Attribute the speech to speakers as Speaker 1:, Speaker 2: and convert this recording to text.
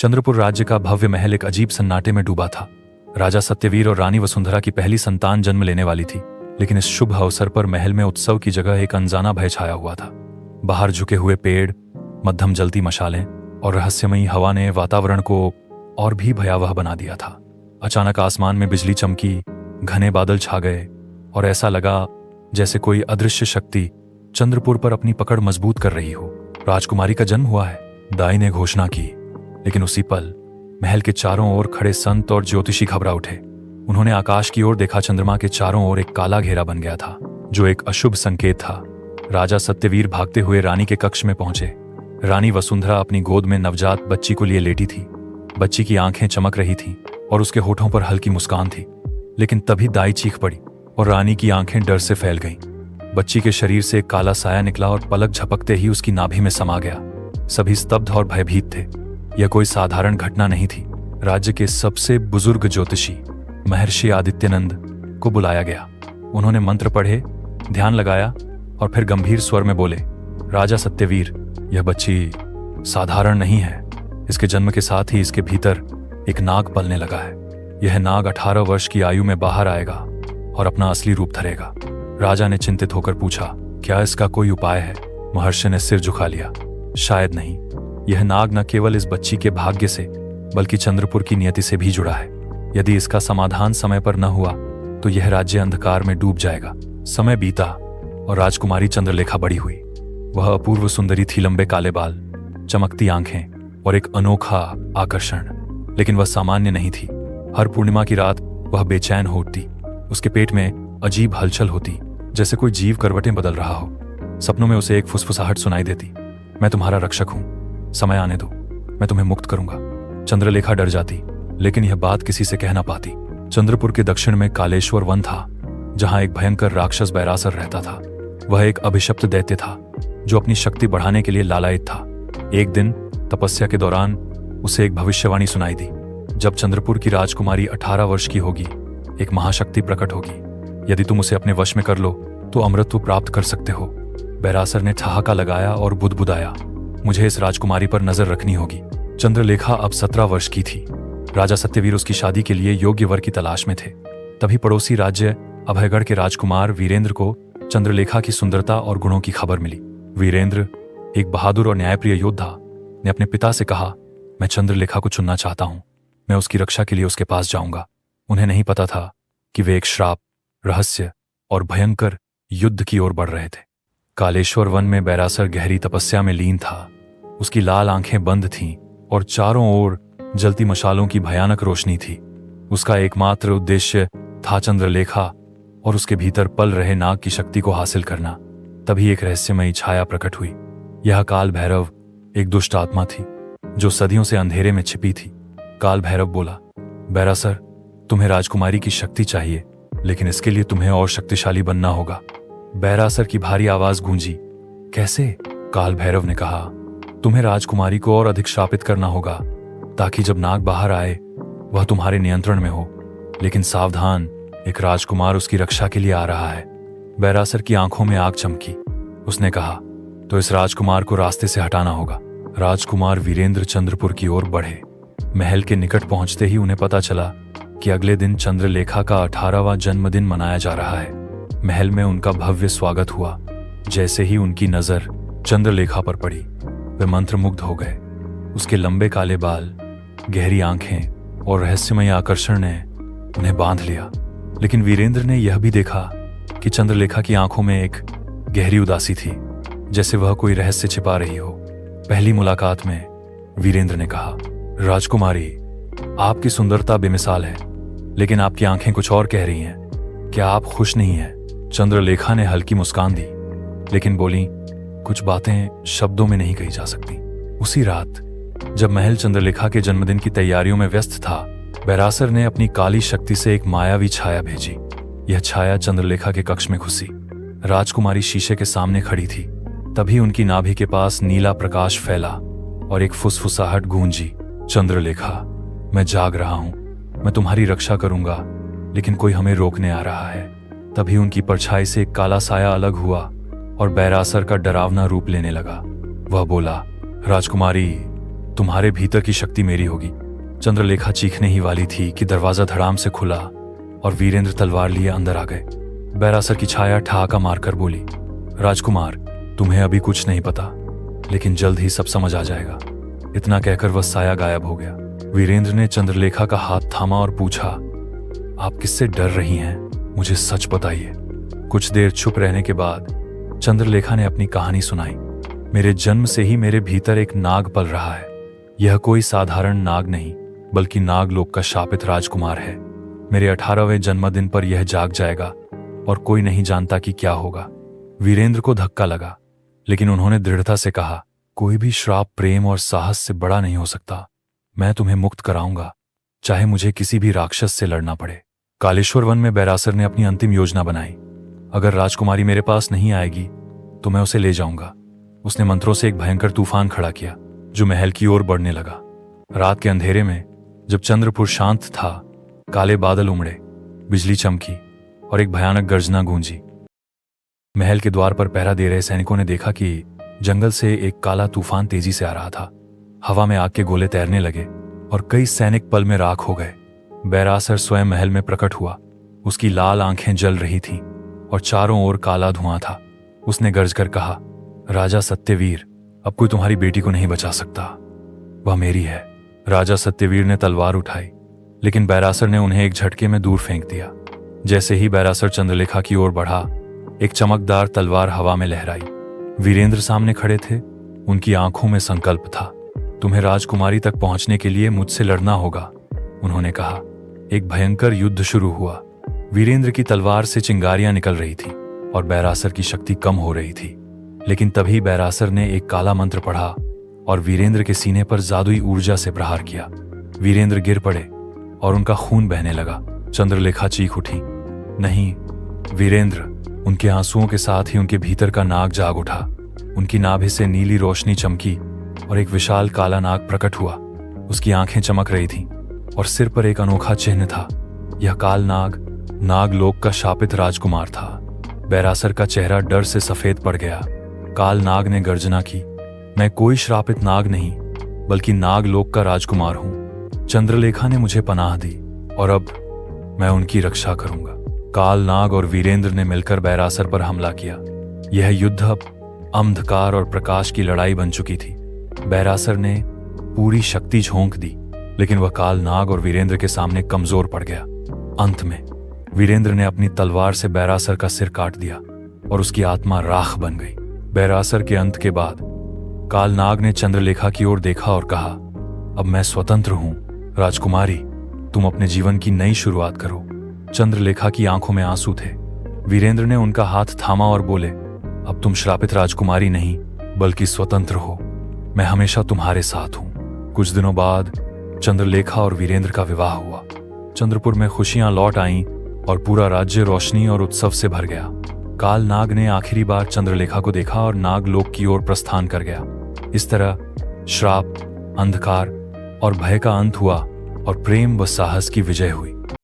Speaker 1: चंद्रपुर राज्य का भव्य महल एक अजीब सन्नाटे में डूबा था। राजा सत्यवीर और रानी वसुंधरा की पहली संतान जन्म लेने वाली थी, लेकिन इस शुभ अवसर पर महल में उत्सव की जगह एक अनजाना भय छाया हुआ था। बाहर झुके हुए पेड़, मध्यम जलती मशालें और रहस्यमयी हवा ने वातावरण को और भी भयावह बना दिया था। अचानक आसमान में बिजली चमकी, घने बादल छा गए और ऐसा लगा जैसे कोई अदृश्य शक्ति चंद्रपुर पर अपनी पकड़ मजबूत कर रही हो। राजकुमारी का जन्म हुआ है, दाई ने घोषणा की, लेकिन उसी पल महल के चारों ओर खड़े संत और ज्योतिषी घबरा उठे। उन्होंने आकाश की ओर देखा। चंद्रमा के चारों ओर एक काला घेरा बन गया था, जो एक अशुभ संकेत था। राजा सत्यवीर भागते हुए रानी के कक्ष में पहुंचे। रानी वसुंधरा अपनी गोद में नवजात बच्ची को लिए लेटी थी। बच्ची की आंखें चमक रही थीं और उसके होठों पर हल्की मुस्कान थी। लेकिन तभी दाई चीख पड़ी और रानी की आंखें डर से फैल गईं। बच्ची के शरीर से एक काला साया निकला और पलक झपकते ही उसकी नाभि में समा गया। सभी स्तब्ध और भयभीत थे। यह कोई साधारण घटना नहीं थी। राज्य के सबसे बुजुर्ग ज्योतिषी महर्षि आदित्यनंद को बुलाया गया। उन्होंने मंत्र पढ़े, ध्यान लगाया और फिर गंभीर स्वर में बोले, राजा सत्यवीर, यह बच्ची साधारण नहीं है। इसके जन्म के साथ ही इसके भीतर एक नाग पलने लगा है। यह नाग 18 वर्ष की आयु में बाहर आएगा और अपना असली रूप धरेगा। राजा ने चिंतित होकर पूछा, क्या इसका कोई उपाय है? महर्षि ने सिर झुका लिया, शायद नहीं। यह नाग न केवल इस बच्ची के भाग्य से बल्कि चंद्रपुर की नियति से भी जुड़ा है। यदि इसका समाधान समय पर न हुआ तो यह राज्य अंधकार में डूब जाएगा। समय बीता और राजकुमारी चंद्रलेखा बड़ी हुई। वह अपूर्व सुंदरी थी, लंबे काले बाल, चमकती आंखें और एक अनोखा आकर्षण। लेकिन वह सामान्य नहीं थी। हर पूर्णिमा की रात वह बेचैन हो उठती। उसके पेट में अजीब हलचल होती, जैसे कोई जीव करवटें बदल रहा हो। सपनों में उसे एक फुसफुसाहट सुनाई देती, मैं तुम्हारा रक्षक हूं, समय आने दो, मैं तुम्हें मुक्त करूंगा। चंद्रलेखा डर जाती, लेकिन यह बात किसी से कह ना पाती। चंद्रपुर के दक्षिण में कालेश्वर वन था, जहां एक भयंकर राक्षस बैरासर रहता था। वह एक अभिशप्त दैत्य था जो अपनी शक्ति बढ़ाने के लिए लालायित था। एक दिन तपस्या के दौरान उसे एक भविष्यवाणी सुनाई दी। जब चंद्रपुर की राजकुमारी 18 वर्ष की होगी, एक महाशक्ति प्रकट होगी। यदि तुम उसे अपने वश में कर लो तो अमृतत्व प्राप्त कर सकते हो। बैरासर ने ठहाका लगाया और बुदबुदाया, मुझे इस राजकुमारी पर नजर रखनी होगी। चंद्रलेखा अब 17 वर्ष की थी। राजा सत्यवीर उसकी शादी के लिए योग्य वर की तलाश में थे। तभी पड़ोसी राज्य अभयगढ़ के राजकुमार वीरेंद्र को चंद्रलेखा की सुंदरता और गुणों की खबर मिली। वीरेंद्र, एक बहादुर और न्यायप्रिय योद्धा, ने अपने पिता से कहा, मैं चंद्रलेखा को चुनना चाहता हूं। मैं उसकी रक्षा के लिए उसके पास जाऊंगा। उन्हें नहीं पता था कि वे एक श्राप, रहस्य और भयंकर युद्ध की ओर बढ़ रहे थे। कालेश्वर वन में बैरासर गहरी तपस्या में लीन था। उसकी लाल आंखें बंद थीं और चारों ओर जलती मशालों की भयानक रोशनी थी। उसका एकमात्र उद्देश्य था चंद्रलेखा और उसके भीतर पल रहे नाग की शक्ति को हासिल करना। तभी एक रहस्यमयी छाया प्रकट हुई। यह काल भैरव एक दुष्ट आत्मा थी जो सदियों से अंधेरे में छिपी थी। काल भैरव बोला, बैरासर, तुम्हें राजकुमारी की शक्ति चाहिए, लेकिन इसके लिए तुम्हें और शक्तिशाली बनना होगा। बैरासर की भारी आवाज गूंजी, कैसे? काल भैरव ने कहा, तुम्हें राजकुमारी को और अधिक श्रापित करना होगा ताकि जब नाग बाहर आए वह तुम्हारे नियंत्रण में हो। लेकिन सावधान, एक राजकुमार उसकी रक्षा के लिए आ रहा है। बैरासर की आंखों में आग चमकी। उसने कहा, तो इस राजकुमार को रास्ते से हटाना होगा। राजकुमार वीरेंद्र चंद्रपुर की ओर बढ़े। महल के निकट पहुंचते ही उन्हें पता चला कि अगले दिन चंद्रलेखा का 18वां जन्मदिन मनाया जा रहा है। महल में उनका भव्य स्वागत हुआ। जैसे ही उनकी नजर चंद्रलेखा पर पड़ी, वे मंत्रमुग्ध हो गए। उसके लंबे काले बाल, गहरी आंखें और रहस्यमय आकर्षण ने उन्हें बांध लिया। लेकिन वीरेंद्र ने यह भी देखा कि चंद्रलेखा की आंखों में एक गहरी उदासी थी, जैसे वह कोई रहस्य छिपा रही हो। पहली मुलाकात में वीरेंद्र ने कहा, राजकुमारी, आपकी सुंदरता बेमिसाल है, लेकिन आपकी आंखें कुछ और कह रही हैं। क्या आप खुश नहीं हैं? चंद्रलेखा ने हल्की मुस्कान दी, लेकिन बोली, कुछ बातें शब्दों में नहीं कही जा सकती। उसी रात जब महल चंद्रलेखा के जन्मदिन की तैयारियों में व्यस्त था, बैरासर ने अपनी काली शक्ति से एक मायावी छाया भेजी। यह छाया चंद्रलेखा के कक्ष में घुसी। राजकुमारी शीशे के सामने खड़ी थी। तभी उनकी नाभि के पास नीला प्रकाश फैला और एक फुसफुसाहट गूंजी, चंद्रलेखा, मैं जाग रहा हूं, मैं तुम्हारी रक्षा करूंगा, लेकिन कोई हमें रोकने आ रहा है। तभी उनकी परछाई से एक काला साया अलग हुआ और बैरासर का डरावना रूप लेने लगा। वह बोला, राजकुमारी, तुम्हारे भीतर की शक्ति मेरी होगी। चंद्रलेखा चीखने ही वाली थी कि दरवाजा धड़ाम से खुला और वीरेंद्र तलवार लिए अंदर आ गए। बैरासर की छाया ठहाका मारकर बोली, राजकुमार, तुम्हें अभी कुछ नहीं पता, लेकिन जल्द ही सब समझ आ जाएगा। इतना कहकर वह साया गायब हो गया। वीरेंद्र ने चंद्रलेखा का हाथ थामा और पूछा, आप किससे डर रही हैं? मुझे सच बताइए। कुछ देर चुप रहने के बाद चंद्रलेखा ने अपनी कहानी सुनाई। मेरे जन्म से ही मेरे भीतर एक नाग पल रहा है। यह कोई साधारण नाग नहीं, बल्कि नागलोक का शापित राजकुमार है। मेरे 18वें जन्मदिन पर यह जाग जाएगा और कोई नहीं जानता कि क्या होगा। वीरेंद्र को धक्का लगा, लेकिन उन्होंने दृढ़ता से कहा, कोई भी श्राप प्रेम और साहस से बड़ा नहीं हो सकता। मैं तुम्हें मुक्त कराऊंगा, चाहे मुझे किसी भी राक्षस से लड़ना पड़े। कालेश्वर वन में बैरासर ने अपनी अंतिम योजना बनाई। अगर राजकुमारी मेरे पास नहीं आएगी तो मैं उसे ले जाऊंगा। उसने मंत्रों से एक भयंकर तूफान खड़ा किया जो महल की ओर बढ़ने लगा। रात के अंधेरे में जब चंद्रपुर शांत था, काले बादल उमड़े, बिजली चमकी और एक भयानक गर्जना गूंजी। महल के द्वार पर पहरा दे रहे सैनिकों ने देखा कि जंगल से एक काला तूफान तेजी से आ रहा था। हवा में आग के गोले तैरने लगे और कई सैनिक पल में राख हो गए। बैरासर स्वयं महल में प्रकट हुआ। उसकी लाल आंखें जल रही थीं और चारों ओर काला धुआं था। उसने गर्ज कर कहा, राजा सत्यवीर, अब कोई तुम्हारी बेटी को नहीं बचा सकता, वह मेरी है। राजा सत्यवीर ने तलवार उठाई, लेकिन बैरासर ने उन्हें एक झटके में दूर फेंक दिया। जैसे ही बैरासर चंद्रलेखा की ओर बढ़ा, एक चमकदार तलवार हवा में लहराई। वीरेंद्र सामने खड़े थे। उनकी आंखों में संकल्प था। तुम्हें राजकुमारी तक पहुंचने के लिए मुझसे लड़ना होगा, उन्होंने कहा। एक भयंकर युद्ध शुरू हुआ। वीरेंद्र की तलवार से चिंगारियां निकल रही थी और बैरासर की शक्ति कम हो रही थी। लेकिन तभी बैरासर ने एक काला मंत्र पढ़ा और वीरेंद्र के सीने पर जादुई ऊर्जा से प्रहार किया। वीरेंद्र गिर पड़े और उनका खून बहने लगा। चंद्रलेखा चीख उठी, नहीं वीरेंद्र। उनके आंसुओं के साथ ही उनके भीतर का नाग जाग उठा। उनकी नाभि से नीली रोशनी चमकी और एक विशाल काला नाग प्रकट हुआ। उसकी आंखें चमक रही थीं और सिर पर एक अनोखा चिन्ह था। यह काल नाग नागलोक का शापित राजकुमार था। बैरासर का चेहरा डर से सफेद पड़ गया। काल नाग ने गर्जना की, मैं कोई श्रापित नाग नहीं, बल्कि नागलोक का राजकुमार हूं। चंद्रलेखा ने मुझे पनाह दी और अब मैं उनकी रक्षा करूंगा। काल नाग और वीरेंद्र ने मिलकर बैरासर पर हमला किया। यह युद्ध अब अंधकार और प्रकाश की लड़ाई बन चुकी थी। बैरासर ने पूरी शक्ति झोंक दी, लेकिन वह काल नाग और वीरेंद्र के सामने कमजोर पड़ गया। अंत में वीरेंद्र ने अपनी तलवार से बैरासर का सिर काट दिया और उसकी आत्मा राख बन गई। बैरासर के अंत के बाद काल नाग ने चंद्रलेखा की ओर देखा और कहा, अब मैं स्वतंत्र हूं। राजकुमारी, तुम अपने जीवन की नई शुरुआत करो। चंद्रलेखा की आंखों में आंसू थे। वीरेंद्र ने उनका हाथ थामा और बोले, अब तुम श्रापित राजकुमारी नहीं, बल्कि स्वतंत्र हो। मैं हमेशा तुम्हारे साथ हूं। कुछ दिनों बाद चंद्रलेखा और वीरेंद्र का विवाह हुआ। चंद्रपुर में खुशियां लौट आईं और पूरा राज्य रोशनी और उत्सव से भर गया। काल नाग ने आखिरी बार चंद्रलेखा को देखा और नागलोक की ओर प्रस्थान कर गया। इस तरह श्राप, अंधकार और भय का अंत हुआ और प्रेम व साहस की विजय हुई।